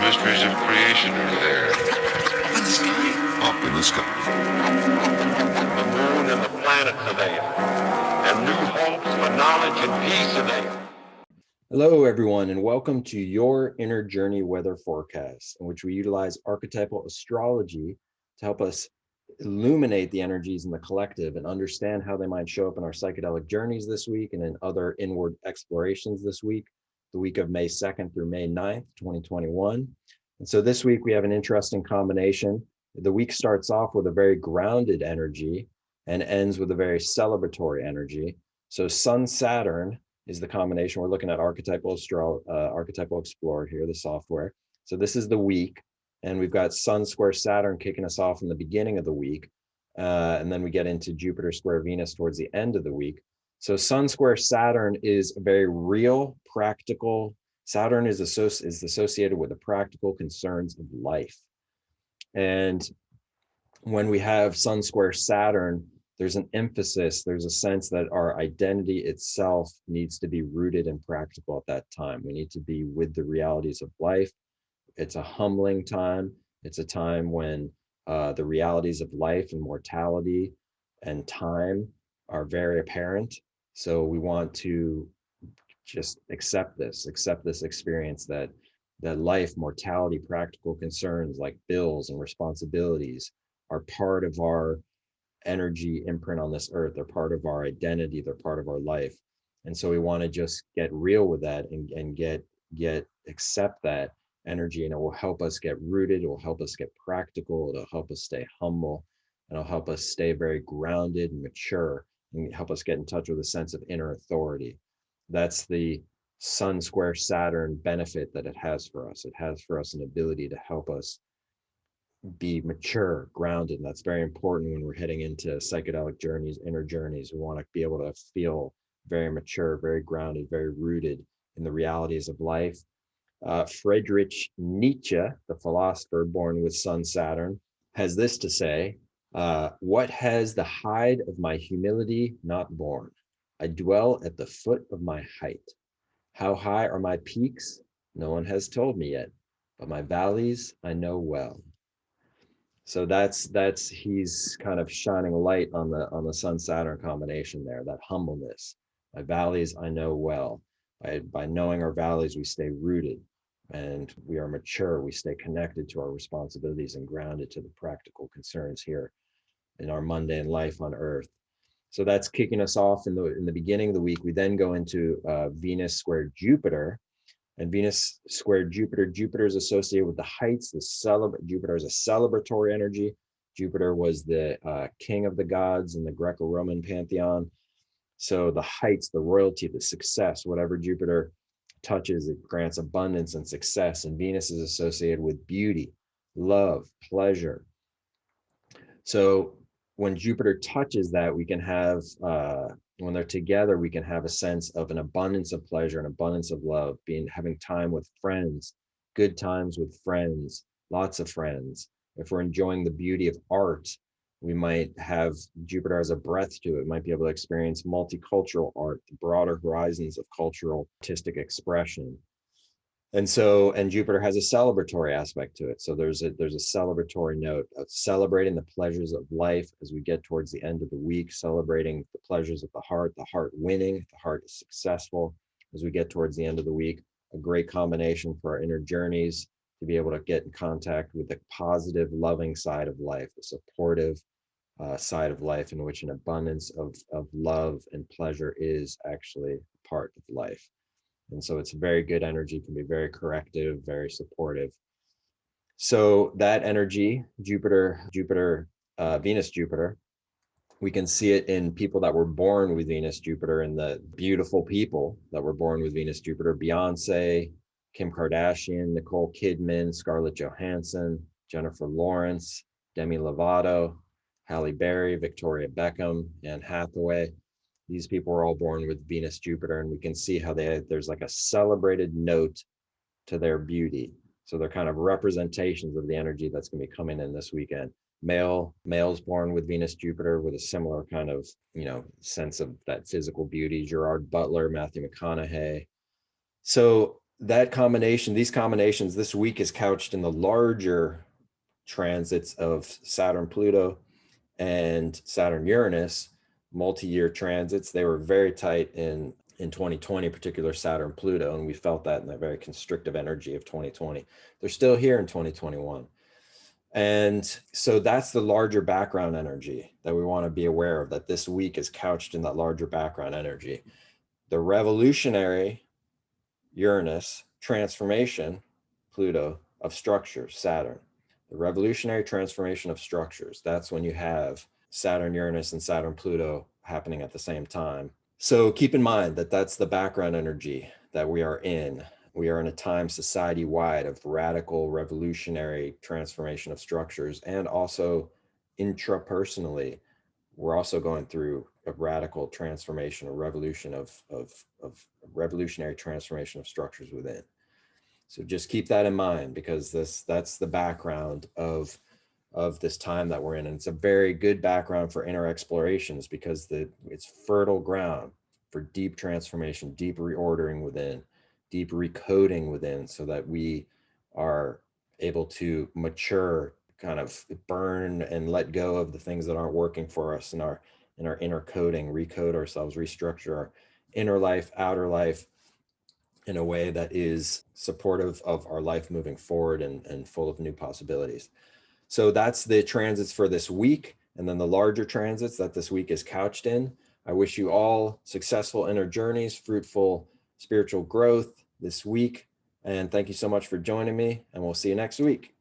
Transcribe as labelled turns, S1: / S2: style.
S1: mysteries of creation are there. Up in the sky. Up in the sky. The moon and the planets are there. And new hopes for knowledge and peace are there.
S2: Hello, everyone, and welcome to Your Inner Journey Weather Forecast, in which we utilize archetypal astrology to help us illuminate the energies in the collective and understand how they might show up in our psychedelic journeys this week and in other inward explorations this week, the week of May 2nd through May 9th, 2021. And so this week we have an interesting combination. The week starts off with a very grounded energy and ends with a very celebratory energy. So Sun-Saturn is the combination. We're looking at archetypal Explorer here, the software. So this is the week, and we've got Sun square Saturn kicking us off in the beginning of the week, and then we get into Jupiter square Venus towards the end of the week. So Sun square Saturn is a very real, practical. Saturn is associated with the practical concerns of life, and when we have Sun square Saturn, there's an emphasis, there's a sense that our identity itself needs to be rooted and practical at that time. We need to be with the realities of life. It's a humbling time. It's a time when the realities of life and mortality and time are very apparent. So we want to just accept this experience that life, mortality, practical concerns like bills and responsibilities are part of our energy imprint on this earth. They're part of our identity. They're part of our life. And so we want to just get real with that and accept that energy, and it will help us get rooted. It will help us get practical. It'll help us stay humble, and it'll help us stay very grounded and mature, and help us get in touch with a sense of inner authority. That's the Sun square Saturn benefit that it has for us. It has for us an ability to help us be mature, grounded. And that's very important when we're heading into psychedelic journeys, inner journeys. We want to be able to feel very mature, very grounded, very rooted in the realities of life. Friedrich Nietzsche, the philosopher born with Sun Saturn, has this to say: what has the hide of my humility not borne? I dwell at the foot of my height. How high are my peaks? No one has told me yet, but my valleys I know well. So that's he's kind of shining a light on the Sun Saturn combination there, that humbleness. My valleys I know well. By knowing our valleys, we stay rooted and we are mature. We stay connected to our responsibilities and grounded to the practical concerns here in our mundane life on Earth. So that's kicking us off in the beginning of the week. We then go into Venus square Jupiter. And Venus squared Jupiter. Jupiter is associated with the heights. Jupiter is a celebratory energy. Jupiter was the king of the gods in the Greco-Roman pantheon. So the heights, the royalty, the success, whatever Jupiter touches, it grants abundance and success. And Venus is associated with beauty, love, pleasure. So when Jupiter touches that, we can have when they're together, we can have a sense of an abundance of pleasure, an abundance of love, having time with friends, good times with friends, lots of friends. If we're enjoying the beauty of art, we might have Jupiter as a breath to it. Might be able to experience multicultural art, the broader horizons of cultural artistic expression. And Jupiter has a celebratory aspect to it. So there's a celebratory note of celebrating the pleasures of life as we get towards the end of the week, celebrating the pleasures of the heart winning, the heart is successful as we get towards the end of the week. A great combination for our inner journeys to be able to get in contact with the positive, loving side of life, the supportive side of life, in which an abundance of love and pleasure is actually part of life. And so it's very good energy, can be very corrective, very supportive. So that energy, Venus, Jupiter, we can see it in people that were born with Venus, Jupiter, and the beautiful people that were born with Venus, Jupiter: Beyonce, Kim Kardashian, Nicole Kidman, Scarlett Johansson, Jennifer Lawrence, Demi Lovato, Halle Berry, Victoria Beckham, Anne Hathaway. These people are all born with Venus, Jupiter, and we can see how there's like a celebrated note to their beauty. So they're kind of representations of the energy that's going to be coming in this weekend. Males born with Venus, Jupiter, with a similar kind of, sense of that physical beauty: Gerard Butler, Matthew McConaughey. So that combination, these combinations this week is couched in the larger transits of Saturn, Pluto, and Saturn, Uranus, multi-year transits. They were very tight in 2020, particular Saturn, Pluto, and we felt that in that very constrictive energy of 2020. They're still here in 2021. And so that's the larger background energy that we want to be aware of, that this week is couched in that larger background energy. The revolutionary Uranus transformation, Pluto, of structures, Saturn. The revolutionary transformation of structures. That's when you have Saturn, Uranus, and Saturn, Pluto happening at the same time. So keep in mind that that's the background energy that we are in. We are in a time society-wide of radical revolutionary transformation of structures, and also intrapersonally, we're also going through a radical transformation, a revolution of revolutionary transformation of structures within. So just keep that in mind, because that's the background of this time that we're in. And it's a very good background for inner explorations, because it's fertile ground for deep transformation, deep reordering within, deep recoding within, so that we are able to mature, kind of burn and let go of the things that aren't working for us in our inner coding, recode ourselves, restructure our inner life, outer life in a way that is supportive of our life moving forward and full of new possibilities. So that's the transits for this week, and then the larger transits that this week is couched in. I wish you all successful inner journeys, fruitful spiritual growth this week. And thank you so much for joining me, and we'll see you next week.